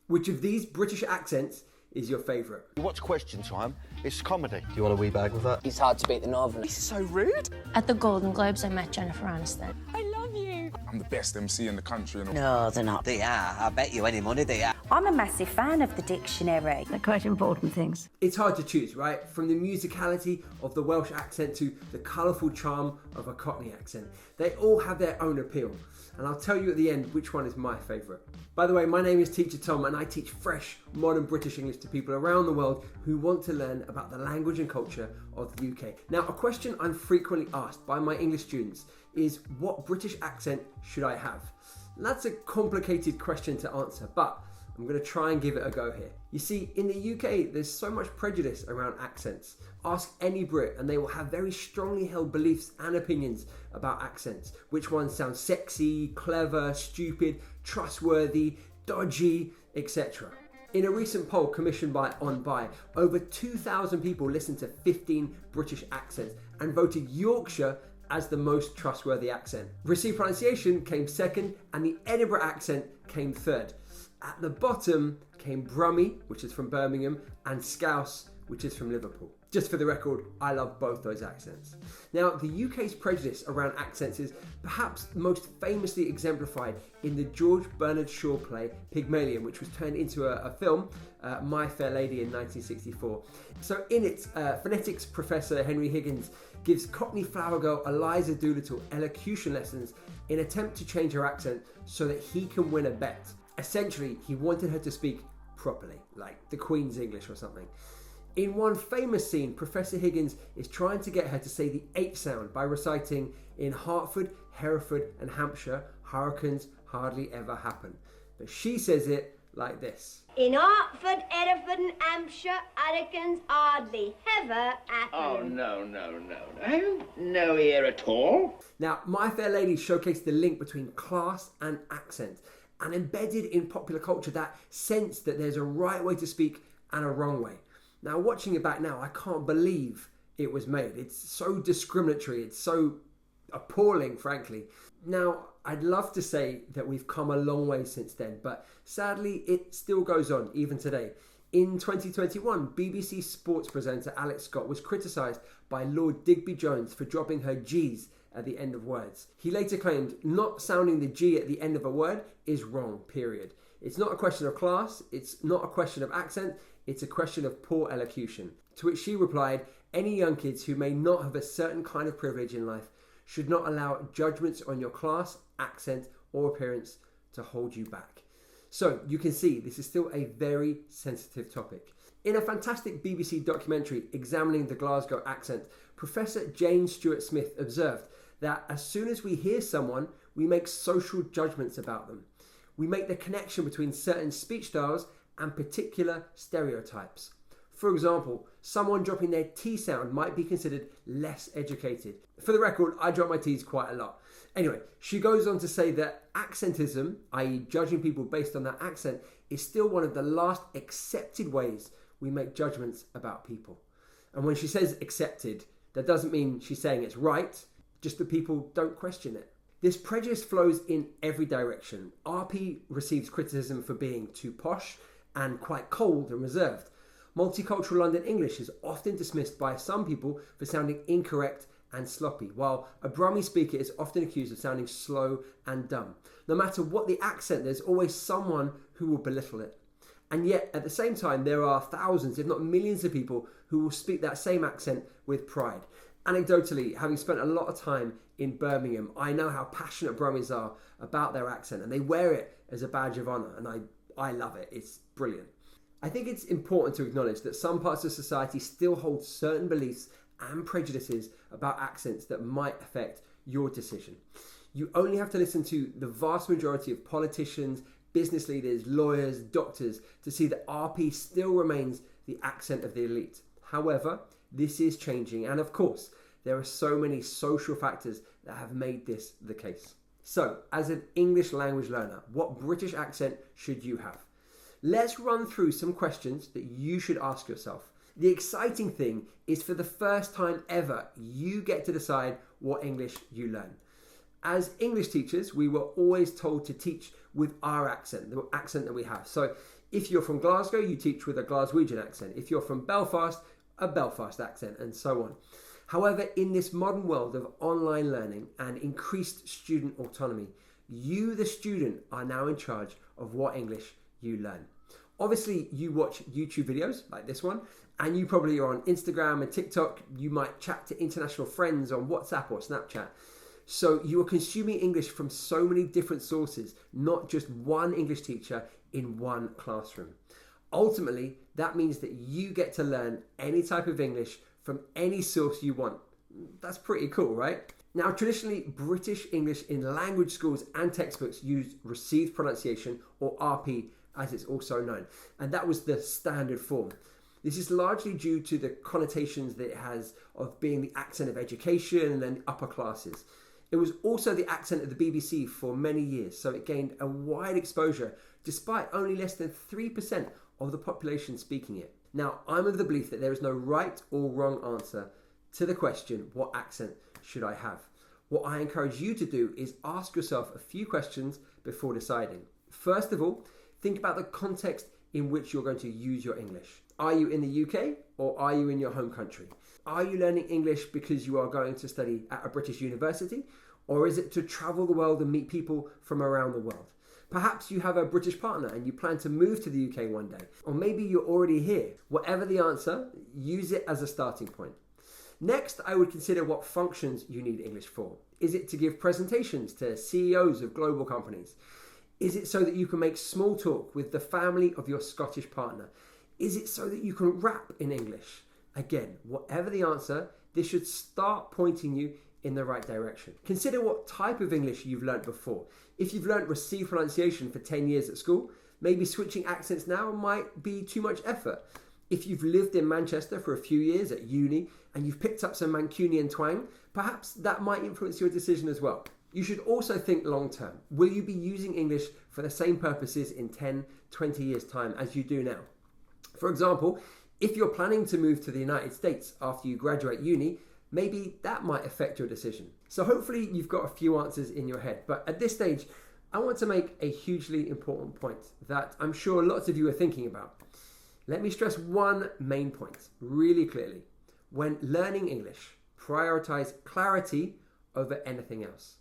Which of these British accents is your favourite? What's question time? It's comedy. Do you want a wee bag with that? It's hard to beat the Northern. This is so rude. At the Golden Globes, I met Jennifer Aniston. I love you. I'm the best MC in the country. No, they're not. They are. I bet you any money they are. I'm a massive fan of the dictionary. They're quite important things. It's hard to choose, right? From the musicality of the Welsh accent to the colourful charm of a Cockney accent. They all have their own appeal. And I'll tell you at the end which one is my favourite. By the way, my name is Teacher Tom and I teach fresh, modern British English to people around the world who want to learn about the language and culture of the UK. Now, a question I'm frequently asked by my English students is, what British accent should I have? And that's a complicated question to answer, but I'm going to try and give it a go here. You see, in the UK, there's so much prejudice around accents. Ask any Brit and they will have very strongly held beliefs and opinions about accents. Which ones sound sexy, clever, stupid, trustworthy, dodgy, etc. In a recent poll commissioned by OnBuy, over 2,000 people listened to 15 British accents and voted Yorkshire as the most trustworthy accent. Received pronunciation came second and the Edinburgh accent came third. At the bottom came Brummie, which is from Birmingham, and Scouse, which is from Liverpool. Just for the record, I love both those accents. Now, the UK's prejudice around accents is perhaps most famously exemplified in the George Bernard Shaw play Pygmalion, which was turned into a film, My Fair Lady, in 1964. So in it, phonetics professor Henry Higgins gives Cockney flower girl Eliza Doolittle elocution lessons in an attempt to change her accent so that he can win a bet. Essentially, he wanted her to speak properly, like the Queen's English or something. In one famous scene, Professor Higgins is trying to get her to say the H sound by reciting, "In Hertford, Hereford and Hampshire, hurricanes hardly ever happen." But she says it like this. In Hertford, Hereford and Hampshire, hurricanes hardly ever happen. Oh, no. No ear at all. Now, My Fair Lady showcased the link between class and accent, and embedded in popular culture that sense that there's a right way to speak and a wrong way. Now, watching it back now, I can't believe it was made. It's so discriminatory. It's so appalling, frankly. Now, I'd love to say that we've come a long way since then, but sadly, it still goes on, even today. In 2021, BBC sports presenter Alex Scott was criticised by Lord Digby Jones for dropping her G's at the end of words. He later claimed not sounding the G at the end of a word is wrong, period. It's not a question of class, it's not a question of accent, it's a question of poor elocution. To which she replied, any young kids who may not have a certain kind of privilege in life should not allow judgments on your class, accent or appearance to hold you back. So you can see this is still a very sensitive topic. In a fantastic BBC documentary examining the Glasgow accent, Professor Jane Stuart Smith observed that as soon as we hear someone, we make social judgments about them. We make the connection between certain speech styles and particular stereotypes. For example, someone dropping their T sound might be considered less educated. For the record, I drop my T's quite a lot. Anyway, she goes on to say that accentism, i.e. judging people based on their accent, is still one of the last accepted ways we make judgments about people. And when she says accepted, that doesn't mean she's saying it's right, just that people don't question it. This prejudice flows in every direction. RP receives criticism for being too posh and quite cold and reserved. Multicultural London English is often dismissed by some people for sounding incorrect and sloppy, while a Brummie speaker is often accused of sounding slow and dumb. No matter what the accent, there's always someone who will belittle it. And yet, at the same time, there are thousands, if not millions of people who will speak that same accent with pride. Anecdotally, having spent a lot of time in Birmingham, I know how passionate Brummies are about their accent, and they wear it as a badge of honour, and I love it. It's brilliant. I think it's important to acknowledge that some parts of society still hold certain beliefs and prejudices about accents that might affect your decision. You only have to listen to the vast majority of politicians, business leaders, lawyers, doctors to see that RP still remains the accent of the elite. However, this is changing, and of course, there are so many social factors that have made this the case. So, as an English language learner, what British accent should you have? Let's run through some questions that you should ask yourself. The exciting thing is, for the first time ever, you get to decide what English you learn. As English teachers, we were always told to teach with our accent, the accent that we have. So If you're from Glasgow, you teach with a Glaswegian accent. If you're from Belfast, a Belfast accent, and so on. However, in this modern world of online learning and increased student autonomy, you, the student, are now in charge of what English you learn. Obviously, you watch YouTube videos like this one, and you probably are on Instagram and TikTok. You might chat to international friends on WhatsApp or Snapchat. So you are consuming English from so many different sources, not just one English teacher in one classroom. Ultimately, that means that you get to learn any type of English from any source you want. That's pretty cool, right? Now, traditionally, British English in language schools and textbooks used received pronunciation, or RP, as it's also known. And that was the standard form. This is largely due to the connotations that it has of being the accent of education and upper classes. It was also the accent of the BBC for many years, so it gained a wide exposure despite only less than 3% of the population speaking it. Now, I'm of the belief that there is no right or wrong answer to the question, what accent should I have? What I encourage you to do is ask yourself a few questions before deciding. First of all, think about the context in which you're going to use your English. Are you in the UK or are you in your home country? Are you learning English because you are going to study at a British university, or is it to travel the world and meet people from around the world? Perhaps you have a British partner and you plan to move to the UK one day, or maybe you're already here. Whatever the answer, use it as a starting point. Next, I would consider what functions you need English for. Is it to give presentations to CEOs of global companies? Is it so that you can make small talk with the family of your Scottish partner? Is it so that you can rap in English? Again, whatever the answer, this should start pointing you in the right direction. Consider what type of English you've learnt before. If you've learnt received pronunciation for 10 years at school, maybe switching accents now might be too much effort. If you've lived in Manchester for a few years at uni and you've picked up some Mancunian twang, perhaps that might influence your decision as well. You should also think long term. Will you be using English for the same purposes in 10, 20 years time as you do now? For example, if you're planning to move to the United States after you graduate uni, maybe that might affect your decision. So hopefully you've got a few answers in your head. But at this stage, I want to make a hugely important point that I'm sure lots of you are thinking about. Let me stress one main point really clearly. When learning English, prioritize clarity over anything else.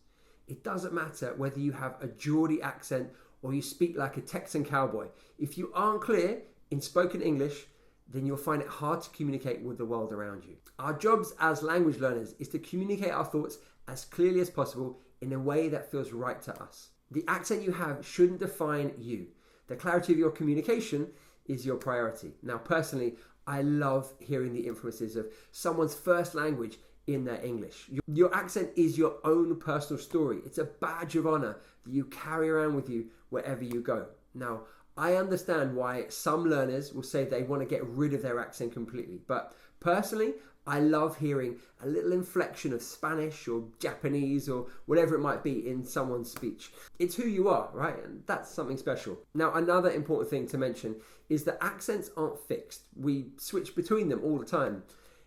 It doesn't matter whether you have a Geordie accent or you speak like a Texan cowboy. If you aren't clear in spoken English, then you'll find it hard to communicate with the world around you. Our jobs as language learners is to communicate our thoughts as clearly as possible in a way that feels right to us. The accent you have shouldn't define you. The clarity of your communication is your priority. Now, personally, I love hearing the influences of someone's first language in their English. Your accent is your own personal story. It's a badge of honor that you carry around with you wherever you go. Now, I understand why some learners will say they want to get rid of their accent completely. But personally, I love hearing a little inflection of Spanish or Japanese or whatever it might be in someone's speech. It's who you are, right? And that's something special. Now, another important thing to mention is that accents aren't fixed. We switch between them all the time.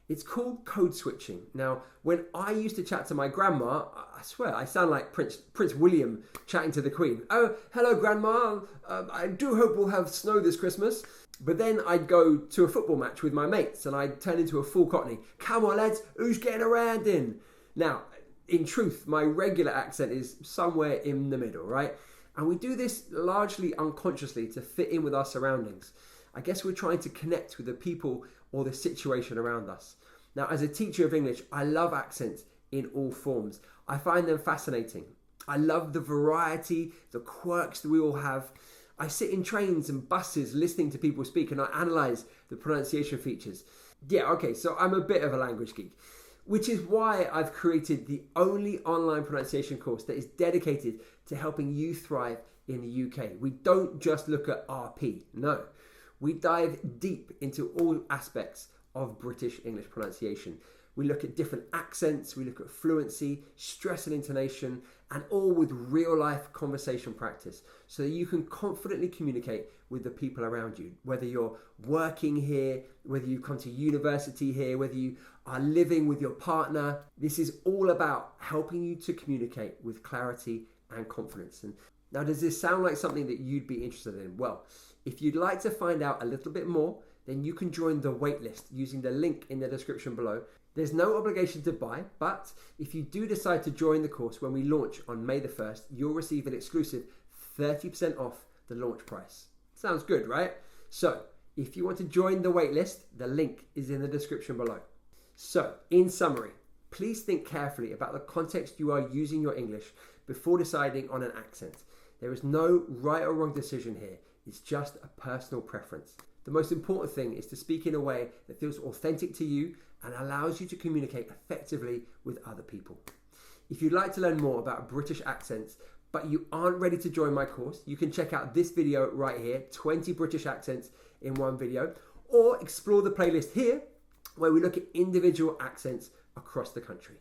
It's called code switching. Now, when I used to chat to my grandma, I swear I sound like Prince William chatting to the Queen. Oh, hello, Grandma. I do hope we'll have snow this Christmas. But then I'd go to a football match with my mates and I'd turn into a full Cockney. Come on, lads, who's getting around in? Now, in truth, my regular accent is somewhere in the middle, right? And we do this largely unconsciously to fit in with our surroundings. I guess we're trying to connect with the people or the situation around us. Now, as a teacher of English, I love accents in all forms. I find them fascinating. I love the variety, the quirks that we all have. I sit in trains and buses listening to people speak and I analyse the pronunciation features. Yeah, okay, so I'm a bit of a language geek, which is why I've created the only online pronunciation course that is dedicated to helping you thrive in the UK. We don't just look at RP, no. We dive deep into all aspects of British English pronunciation. We look at different accents, we look at fluency, stress and intonation, and all with real life conversation practice so that you can confidently communicate with the people around you. Whether you're working here, whether you come to university here, whether you are living with your partner, this is all about helping you to communicate with clarity and confidence. And now, does this sound like something that you'd be interested in? Well, If you'd like to find out a little bit more, then you can join the waitlist using the link in the description below. There's no obligation to buy, but if you do decide to join the course when we launch on May the 1st, you'll receive an exclusive 30% off the launch price. Sounds good, right? So, if you want to join the waitlist, the link is in the description below. So, in summary, please think carefully about the context you are using your English before deciding on an accent. There is no right or wrong decision here. It's just a personal preference. The most important thing is to speak in a way that feels authentic to you and allows you to communicate effectively with other people. If you'd like to learn more about British accents, but you aren't ready to join my course, you can check out this video right here, 20 British accents in one video, or explore the playlist here where we look at individual accents across the country.